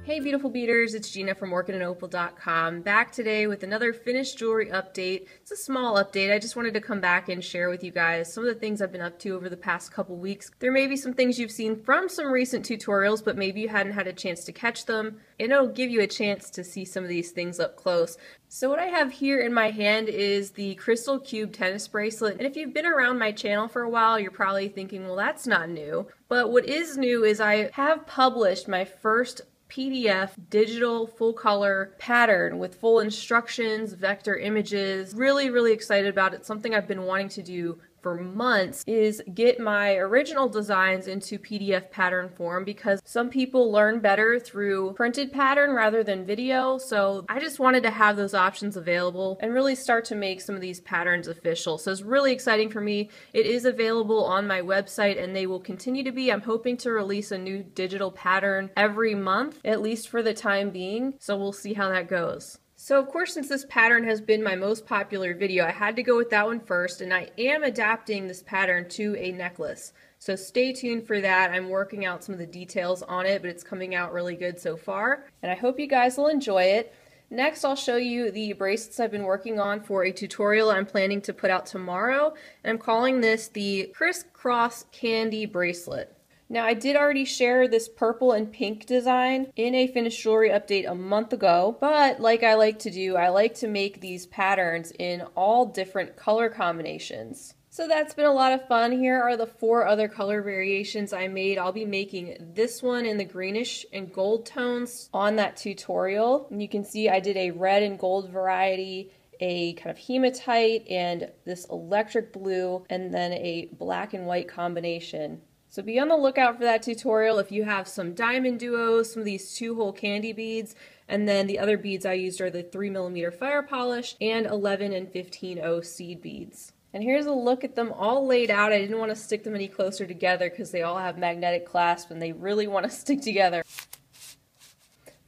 Hey beautiful beaders, it's Gina from orchidandopal.com, back today with another finished jewelry update. It's a small update. I just wanted to come back and share with you guys some of the things I've been up to over the past couple weeks. There may be some things you've seen from some recent tutorials, but maybe you hadn't had a chance to catch them, and it'll give you a chance to see some of these things up close. So what I have here in my hand is the Crystal Cube tennis bracelet, and if you've been around my channel for a while, you're probably thinking, well, that's not new. But what is new is I have published my first PDF digital full color pattern with full instructions, vector images. Really excited about it. Something I've been wanting to do for months is get my original designs into PDF pattern form, because some people learn better through printed pattern rather than video. So I just wanted to have those options available and really start to make some of these patterns official. So it's really exciting for me. It is available on my website and they will continue to be. I'm hoping to release a new digital pattern every month, at least for the time being. So we'll see how that goes. So of course, since this pattern has been my most popular video, I had to go with that one first, and I am adapting this pattern to a necklace. So stay tuned for that. I'm working out some of the details on it, but it's coming out really good so far, and I hope you guys will enjoy it. Next, I'll show you the bracelets I've been working on for a tutorial I'm planning to put out tomorrow, and I'm calling this the Crisscross Kandi bracelet. Now, I did already share this purple and pink design in a finished jewelry update a month ago, but like I like to do, I like to make these patterns in all different color combinations. So that's been a lot of fun. Here are the 4 other color variations I made. I'll be making this one in the greenish and gold tones on that tutorial. And you can see I did a red and gold variety, a kind of hematite, and this electric blue, and then a black and white combination. So be on the lookout for that tutorial if you have some diamond duos, some of these 2-hole Kandi beads, and then the other beads I used are the 3mm fire polish and 11 and 15-0 seed beads. And here's a look at them all laid out. I didn't want to stick them any closer together because they all have magnetic clasp and they really want to stick together.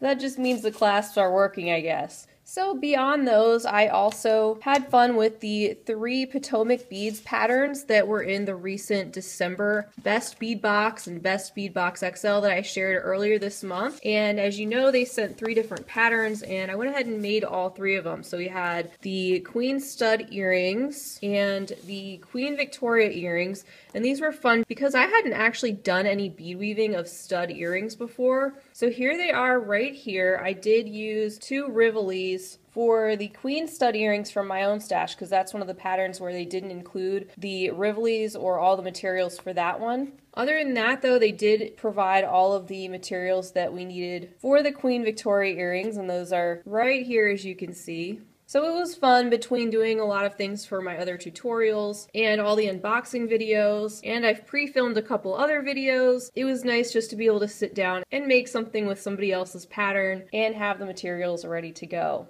That just means the clasps are working, I guess. So beyond those, I also had fun with the 3 Potomac Beads patterns that were in the recent December Best Bead Box and Best Bead Box XL that I shared earlier this month. And as you know, they sent 3 different patterns, and I went ahead and made all 3 of them. So we had the Queen Stud earrings and the Queen Victoria earrings, and these were fun because I hadn't actually done any bead weaving of stud earrings before. So here they are right here. I did use 2 Rivolis for the Queen Stud earrings from my own stash, because that's one of the patterns where they didn't include the Rivolis or all the materials for that one. Other than that though, they did provide all of the materials that we needed for the Queen Victoria earrings, and those are right here as you can see. So it was fun between doing a lot of things for my other tutorials and all the unboxing videos, and I've pre-filmed a couple other videos. It was nice just to be able to sit down and make something with somebody else's pattern and have the materials ready to go.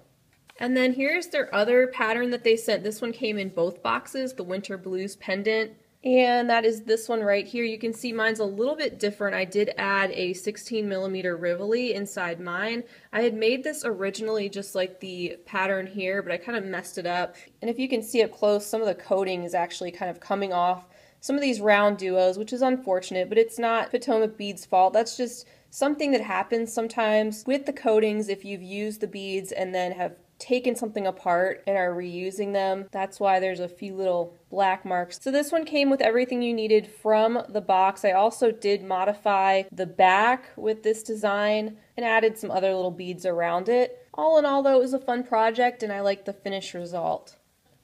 And then here's their other pattern that they sent. This one came in both boxes, the Winter Blues pendant. And that is this one right here. You can see mine's a little bit different. I did add a 16mm Rivoli inside mine. I had made this originally just like the pattern here, but I kind of messed it up. And if you can see up close, some of the coating is actually kind of coming off some of these round duos, which is unfortunate, but it's not Potomac Beads' fault. That's just something that happens sometimes with the coatings if you've used the beads and then have taken something apart and are reusing them. That's why there's a few little black marks. So this one came with everything you needed from the box. I also did modify the back with this design and added some other little beads around it. All in all though, it was a fun project and I like the finished result.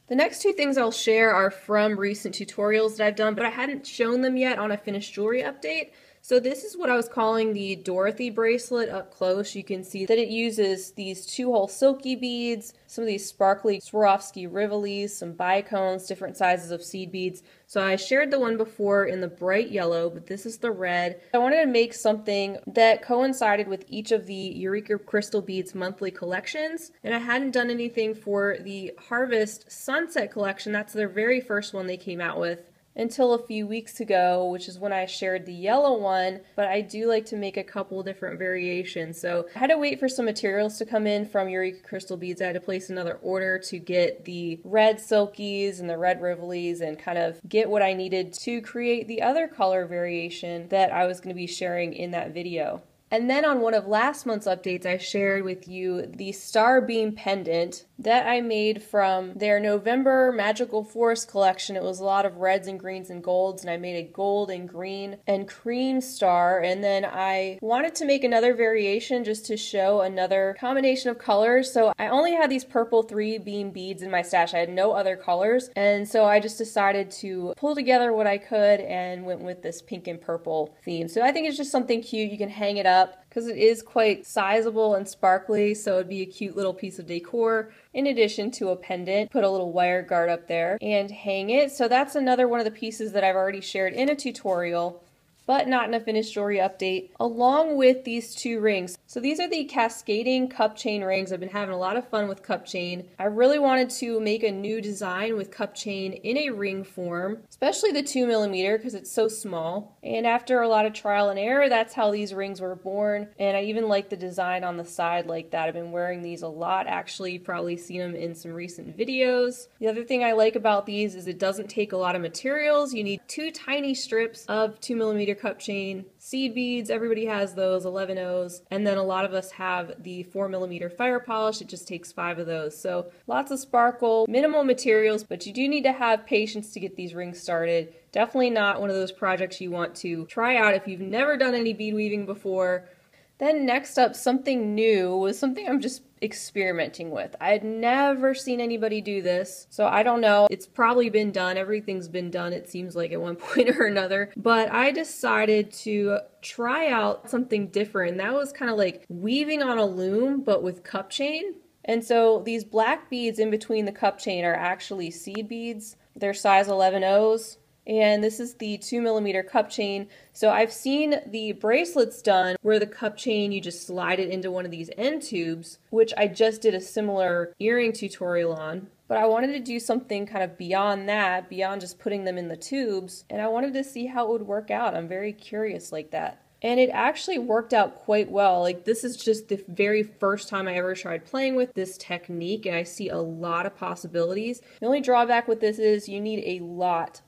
The next 2 things I'll share are from recent tutorials that I've done, but I hadn't shown them yet on a finished jewelry update. So this is what I was calling the Dorothy bracelet up close. You can see that it uses these 2-hole silky beads, some of these sparkly Swarovski Rivolis, some bicones, different sizes of seed beads. So I shared the one before in the bright yellow, but this is the red. I wanted to make something that coincided with each of the Eureka Crystal Beads monthly collections, and I hadn't done anything for the Harvest Sunset collection. That's their very first one they came out with until a few weeks ago, which is when I shared the yellow one, but I do like to make a couple different variations. So I had to wait for some materials to come in from Eureka Crystal Beads. I had to place another order to get the red silkies and the red rivolis and kind of get what I needed to create the other color variation that I was going to be sharing in that video. And then on one of last month's updates, I shared with you the Star Beam pendant that I made from their November Magical Forest collection. It was a lot of reds and greens and golds, and I made a gold and green and cream star. And then I wanted to make another variation just to show another combination of colors. So I only had these purple 3-beam beads in my stash. I had no other colors. And so I just decided to pull together what I could and went with this pink and purple theme. So I think it's just something cute. You can hang it up because it is quite sizable and sparkly, so it'd be a cute little piece of decor in addition to a pendant. Put a little wire guard up there and hang it. So that's another one of the pieces that I've already shared in a tutorial, but not in a finished jewelry update, along with these 2 rings. So these are the cascading cup chain rings. I've been having a lot of fun with cup chain. I really wanted to make a new design with cup chain in a ring form, especially the 2mm because it's so small. And after a lot of trial and error, that's how these rings were born. And I even like the design on the side like that. I've been wearing these a lot actually. You've probably seen them in some recent videos. The other thing I like about these is it doesn't take a lot of materials. You need 2 tiny strips of 2mm cup chain, seed beads, everybody has those, 11 O's, and then a lot of us have the 4mm fire polish. It just takes 5 of those. So lots of sparkle, minimal materials, but you do need to have patience to get these rings started. Definitely not one of those projects you want to try out if you've never done any bead weaving before. Then next up, something new was something I'm just experimenting with. I had never seen anybody do this, so I don't know. It's probably been done. Everything's been done, it seems like, at one point or another. But I decided to try out something different, and that was kind of like weaving on a loom, but with cup chain. And so these black beads in between the cup chain are actually seed beads. They're size 11 O's. And this is the 2mm cup chain. So I've seen the bracelets done where the cup chain, you just slide it into one of these end tubes, which I just did a similar earring tutorial on. But I wanted to do something kind of beyond that, beyond just putting them in the tubes. And I wanted to see how it would work out. I'm very curious like that. And it actually worked out quite well. Like, this is just the very first time I ever tried playing with this technique, and I see a lot of possibilities. The only drawback with this is you need a lot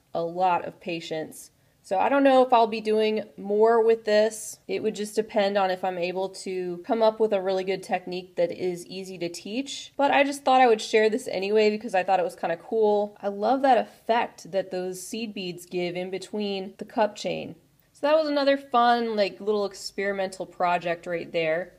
of patience. So I don't know if I'll be doing more with this. It would just depend on if I'm able to come up with a really good technique that is easy to teach. But I just thought I would share this anyway because I thought it was kind of cool. I love that effect that those seed beads give in between the cup chain. So that was another fun, like, little experimental project right there.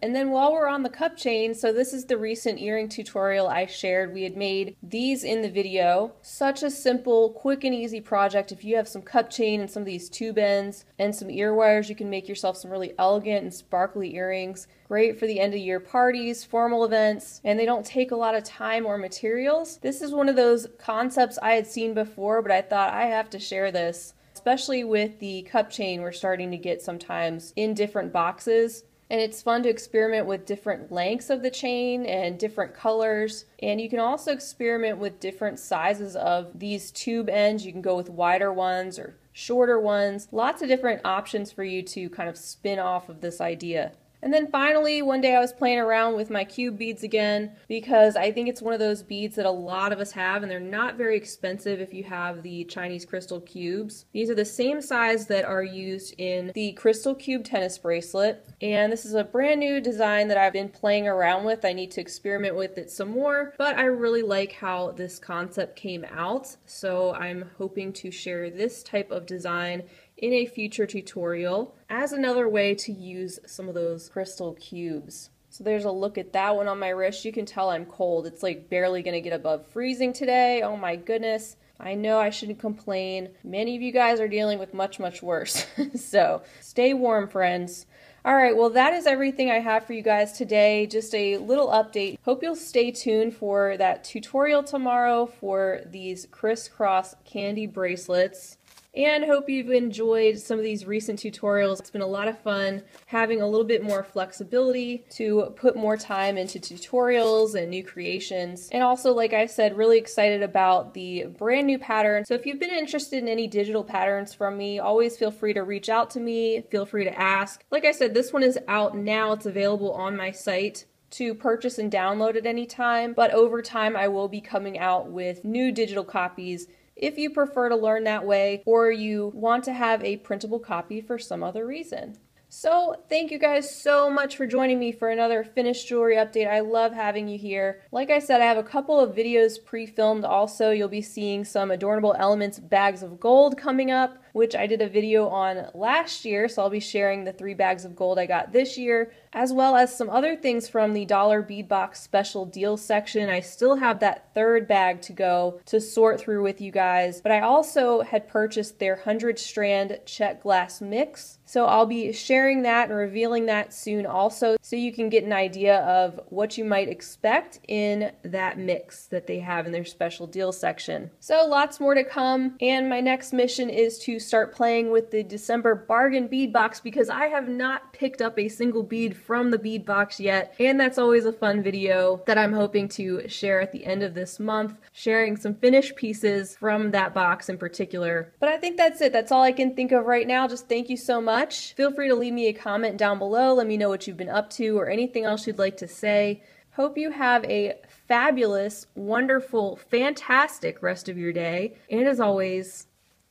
And then while we're on the cup chain, so this is the recent earring tutorial I shared. We had made these in the video. Such a simple, quick and easy project. If you have some cup chain and some of these tube ends and some ear wires, you can make yourself some really elegant and sparkly earrings. Great for the end of year parties, formal events, and they don't take a lot of time or materials. This is one of those concepts I had seen before, but I thought I have to share this. Especially with the cup chain, we're starting to get sometimes in different boxes. And it's fun to experiment with different lengths of the chain and different colors. And you can also experiment with different sizes of these tube ends. You can go with wider ones or shorter ones. Lots of different options for you to kind of spin off of this idea. And then finally, one day I was playing around with my cube beads again because I think it's one of those beads that a lot of us have, and they're not very expensive if you have the Chinese crystal cubes. These are the same size that are used in the crystal cube tennis bracelet, and this is a brand new design that I've been playing around with. I need to experiment with it some more, but I really like how this concept came out, so I'm hoping to share this type of design in a future tutorial as another way to use some of those crystal cubes. So there's a look at that one on my wrist. You can tell I'm cold. It's like barely gonna get above freezing today. Oh my goodness. I know I shouldn't complain. Many of you guys are dealing with much, much worse. So stay warm, friends. All right, well, that is everything I have for you guys today. Just a little update. Hope you'll stay tuned for that tutorial tomorrow for these crisscross Kandi bracelets. And hope you've enjoyed some of these recent tutorials. It's been a lot of fun having a little bit more flexibility to put more time into tutorials and new creations. And also, like I said, really excited about the brand new pattern. So if you've been interested in any digital patterns from me, always feel free to reach out to me. Feel free to ask. Like I said, this one is out now. It's available on my site to purchase and download at any time. But over time, I will be coming out with new digital copies if you prefer to learn that way or you want to have a printable copy for some other reason. So thank you guys so much for joining me for another finished jewelry update. I love having you here. Like I said, I have a couple of videos pre-filmed also. You'll be seeing some Adornable Elements bags of gold coming up, which I did a video on last year, so I'll be sharing the 3 bags of gold I got this year, as well as some other things from the Dollar Bead Box special deal section. I still have that 3rd bag to go to sort through with you guys, but I also had purchased their 100 strand check glass mix, so I'll be sharing that and revealing that soon also, so you can get an idea of what you might expect in that mix that they have in their special deal section. So lots more to come, and my next mission is to start playing with the December bargain bead box, because I have not picked up a single bead from the bead box yet, and that's always a fun video that I'm hoping to share at the end of this month, sharing some finished pieces from that box in particular. But I think that's it. That's all I can think of right now. Just thank you so much. Feel free to leave me a comment down below. Let me know what you've been up to or anything else you'd like to say. Hope you have a fabulous, wonderful, fantastic rest of your day, and as always,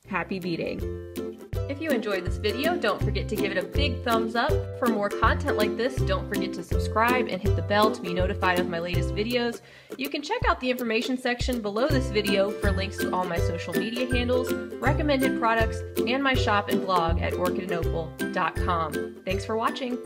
happy beading. If you enjoyed this video, don't forget to give it a big thumbs up. For more content like this, don't forget to subscribe and hit the bell to be notified of my latest videos. You can check out the information section below this video for links to all my social media handles, recommended products, and my shop and blog at orchidandopal.com. Thanks for watching.